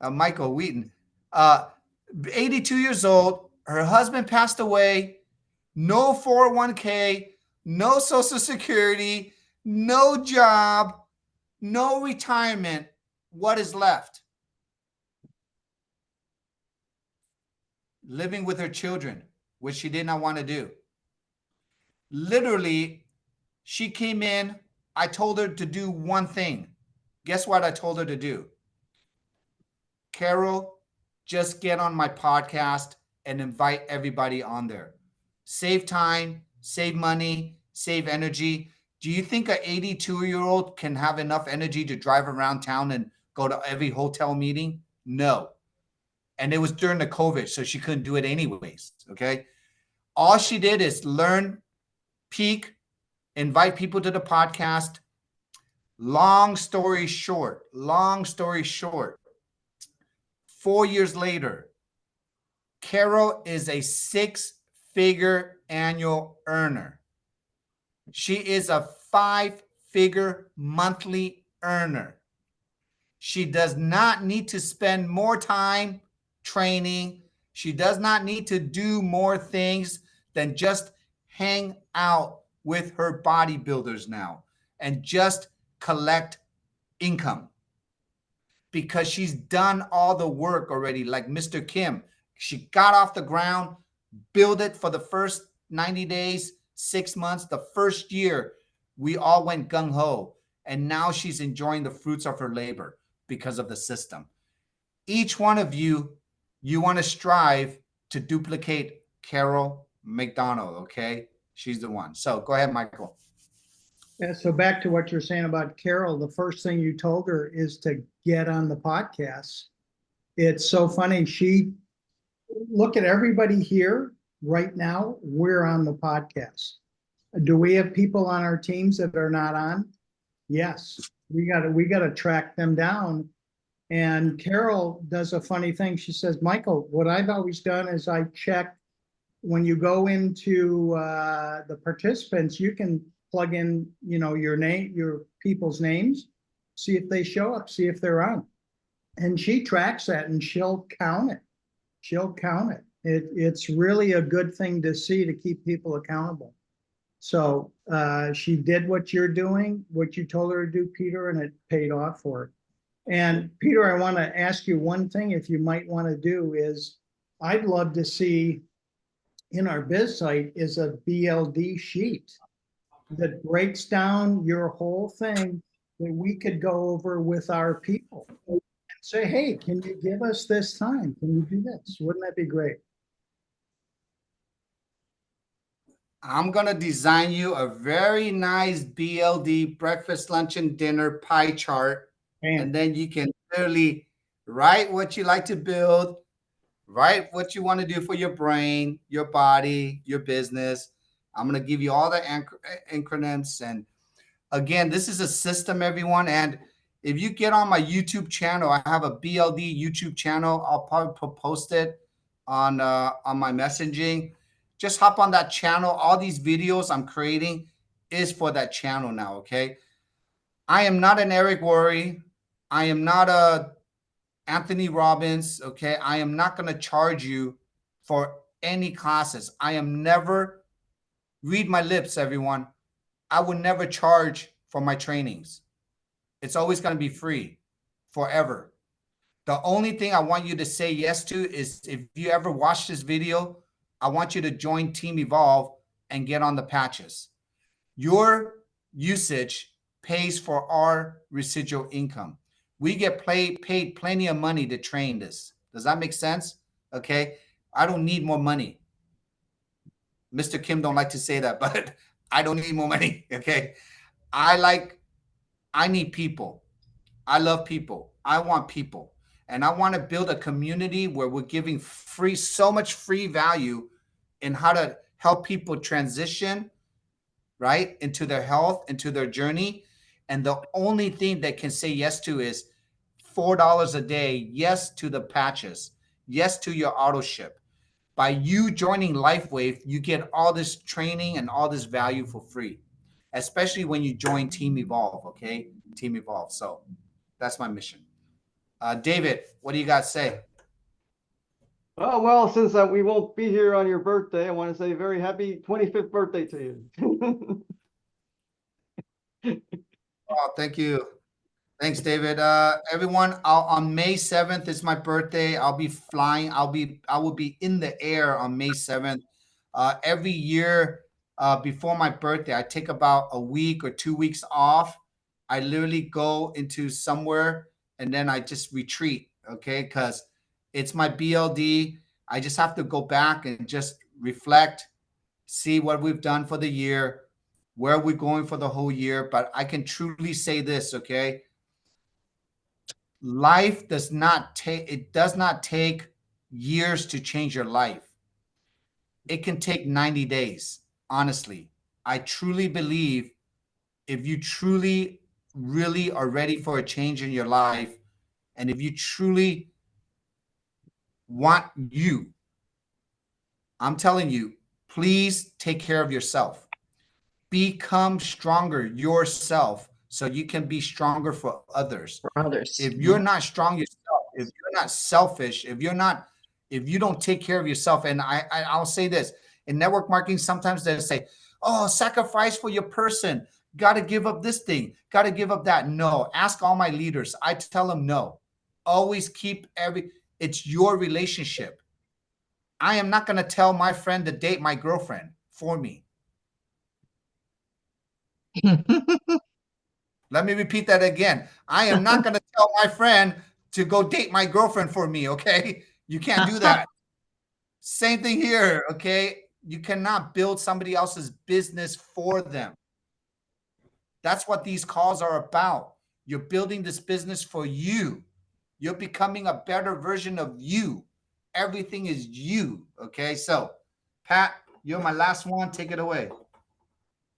Michael Wheaton. 82 years old. Her husband passed away. No 401k, no Social Security, no job, no retirement. What is left? Living with her children, which she did not want to do. Literally, she came in. I told her to do one thing. Guess what I told her to do? Carol, just get on my podcast and invite everybody on there. Save time, save money, save energy. Do you think an 82-year-old can have enough energy to drive around town and go to every hotel meeting? No. And it was during the COVID, so she couldn't do it anyways, okay? All she did is learn, peak, invite people to the podcast. Long story short, 4 years later, Carol is a 6-figure annual earner. She is a 5-figure monthly earner. She does not need to spend more time training. She does not need to do more things than just hang out with her bodybuilders now and just collect income, because she's done all the work already. Like Mr. Kim, she got off the ground, build it for the first 90 days, 6 months. The first year, we all went gung-ho, and now she's enjoying the fruits of her labor because of the system. Each one of you, you want to strive to duplicate Carol McDonald, okay? She's the one. So go ahead, Michael. Yeah, so back to what you're saying about Carol, the first thing you told her is to get on the podcast. It's so funny. Look at everybody here right now. We're on the podcast. Do we have people on our teams that are not on? Yes. We gotta track them down. And Carol does a funny thing. She says, Michael, what I've always done is I check when you go into the participants, you can plug in, your name, your people's names, see if they show up, see if they're on. And she tracks that and she'll count it. It's really a good thing to see, to keep people accountable. So she did what you're doing, what you told her to do, Peter, and it paid off for her. And Peter, I want to ask you one thing, if you might want to do is, I'd love to see in our biz site is a BLD sheet that breaks down your whole thing that we could go over with our people and say, hey, can you give us this time? Can you do this? Wouldn't that be great? I'm going to design you a very nice BLD breakfast, lunch, and dinner pie chart. And then you can literally write what you like to build, Write what you want to do for your brain, your body, your business. I'm going to give you all the increments. And again, this is a system, everyone. And if you get on my YouTube channel, I have a BLD YouTube channel. I'll probably post it on my messaging. Just hop on that channel. All these videos I'm creating is for that channel now, okay? I am not an Eric Worre. I am not a Anthony Robbins, okay? I am not going to charge you for any classes. I am never, read my lips, everyone. I would never charge for my trainings. It's always going to be free forever. The only thing I want you to say yes to is if you ever watch this video, I want you to join Team Evolve and get on the patches. Your usage pays for our residual income. We get paid plenty of money to train this. Does that make sense? Okay. I don't need more money. Mr. Kim don't like to say that, but I don't need more money. Okay. I need people. I love people. I want people. And I want to build a community where we're giving so much free value in how to help people transition, right, into their health, into their journey. And the only thing they can say yes to is $4 a day. Yes to the patches. Yes to your auto ship. By you joining LifeWave, you get all this training and all this value for free, especially when you join Team Evolve, okay? Team Evolve. So that's my mission. David, what do you got to say? Oh, well, since we won't be here on your birthday, I want to say very happy 25th birthday to you. Oh, thank you. Thanks, David. Everyone, on May 7th is my birthday. I'll be flying. I will be in the air on May 7th. Every year before my birthday, I take about a week or 2 weeks off. I literally go into somewhere and then I just retreat, okay? Because it's my BLD. I just have to go back and just reflect, see what we've done for the year, where we're going for the whole year. But I can truly say this, okay? Life does not take years to change your life. It can take 90 days. Honestly, I truly believe if you truly, really are ready for a change in your life, and if you truly want you, I'm telling you, please take care of yourself. Become stronger yourself so you can be stronger for others. If you're not strong yourself, if you're not selfish, if you don't take care of yourself, and I'll say this, in network marketing, sometimes they say, oh, sacrifice for your person, got to give up this thing, got to give up that. No, ask all my leaders. I tell them no. Always keep it's your relationship. I am not going to tell my friend to date my girlfriend for me. Let me repeat that again. I am not going to tell my friend to go date my girlfriend for me, okay? You can't do that. Same thing here, okay? You cannot build somebody else's business for them. That's what these calls are about. You're building this business for you. You're becoming a better version of you. Everything is you, okay? So, Pat, you're my last one. Take it away.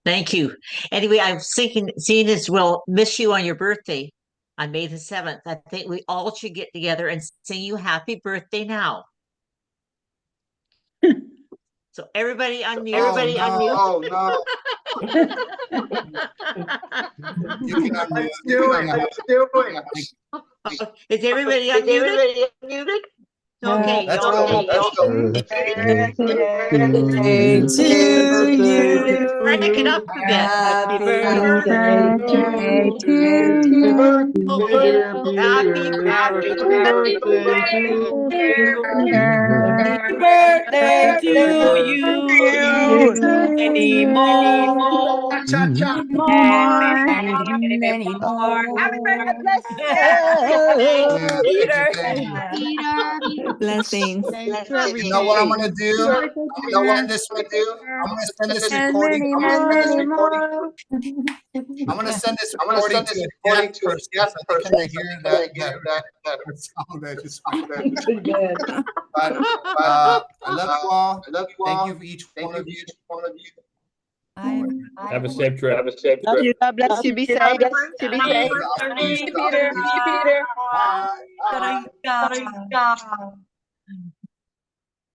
Thank you. Anyway, I'm seeing as we'll miss you on your birthday on May the 7th. I think we all should get together and sing you happy birthday now. So everybody unmute. Oh, no. You can unmute. Let's do it. Is everybody unmuted? Okay. Let's go. Birthday to you. Crank it up a bit. Happy birthday to you. Happy Birthday to you. Many more Cha-cha. Many more. Peter. Blessings. You know what I'm gonna do? I'm gonna send this. I'm gonna send this recording. I'm gonna send this recording to a deaf person so they can hear that sound that just went. But I love you all. Thank you for each one of you. Have a safe trip. Love you. God bless you. Be safe. Peter. Peter. Bye.